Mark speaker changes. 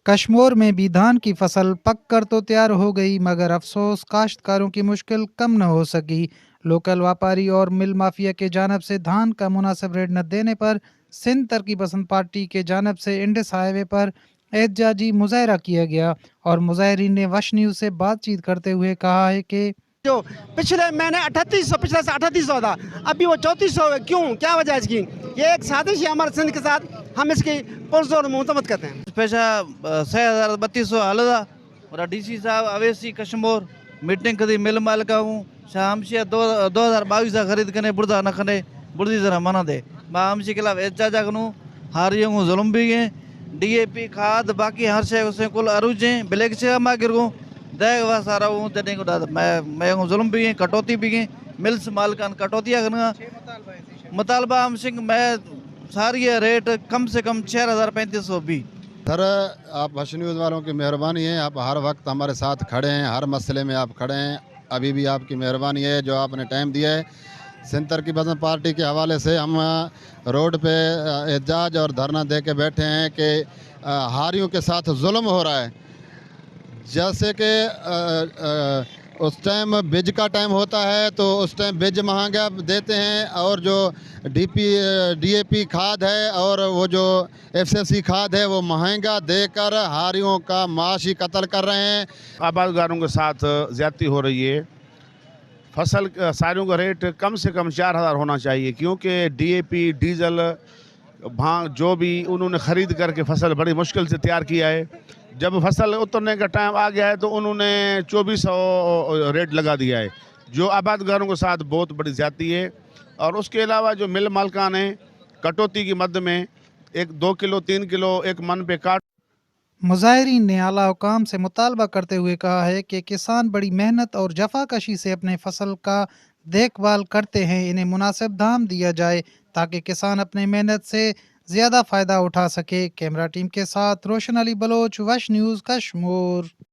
Speaker 1: कश्मीर में भी धान की फसल पक कर तो तैयार हो गई, मगर अफसोस काश्तकारों की मुश्किल कम न हो सकी। लोकल व्यापारी और मिल माफिया के जानब से धान का मुनासिब रेट न देने पर सिंध तरक्की पसंद पार्टी के जानब से इंडस हाईवे पर एहतजाजी मुजाहरा किया गया और मुजाहरीन ने वश न्यूज़ से बातचीत करते हुए कहा है कि
Speaker 2: जो पिछले महीने 3800 पिछले से 3800 था, अभी वो 3400 है। क्यों, क्या वजह है इसकी? ये एक साजिश है हमारे सिंध के साथ, हम इसकी पुरजोर मुतमद करते हैं।
Speaker 3: पैसा 6200 हलदा और डीसी साहब अवेसी कश्मीर मीटिंग कदी मिल मालिका हूँ हमशिया 2022 खरीद कने बुर्दा न खने बुर्दी जरा मना दे हमशी के खिलाफ एहतजाज करूँ हारियों को जुल्म भी हैं DAP खाद बाकी हर शे उसे कुल अरुजे ब्लैक से मा गिरगो देख वा सारा हूँ तने को मैं जुल्म भी हैं कटौती भी हैं मिल्स मालिकान कटौतियाँ करना मुतालबा हम सिंह मैं सारी रेट कम से कम 6350 भी।
Speaker 4: सर आप वश न्यूज़ वालों की मेहरबानी है, आप हर वक्त हमारे साथ खड़े हैं, हर मसले में आप खड़े हैं। अभी भी आपकी मेहरबानी है जो आपने टाइम दिया है। सिंध तरक्की पसंद पार्टी के हवाले से हम रोड पे एहतजाज और धरना दे के बैठे हैं कि हारियों के साथ जुल्म हो रहा है। जैसे कि उस टाइम बीज का टाइम होता है तो उस टाइम बीज महंगा देते हैं और जो DAP खाद है और वो जो FCC खाद है वो महंगा देकर हारियों का माशी कत्ल कर रहे हैं।
Speaker 5: आबादगारों के साथ ज़्यादती हो रही है। फसल सारियों का रेट कम से कम 4000 होना चाहिए क्योंकि DAP डीजल भांग जो भी उन्होंने ख़रीद करके फसल बड़ी मुश्किल से तैयार किया है। जब फसल उतरने का टाइम आ गया है तो उन्होंने 2400 रेट लगा दिया है जो आबादगारों के साथ बहुत बड़ी ज़्यादती है। और उसके अलावा जो मिल मालकान हैं कटौती की मद में 2 किलो 3 किलो एक मन पे काट।
Speaker 1: मुजाहिरीन ने आला हुकाम से मुतालबा करते हुए कहा है कि किसान बड़ी मेहनत और जफाकशी से अपने फसल का देखभाल करते हैं, इन्हें मुनासिब दाम दिया जाए ताकि किसान अपने मेहनत से ज़्यादा फ़ायदा उठा सके। कैमरा टीम के साथ रोशन अली बलोच, वश न्यूज़, कश्मीर।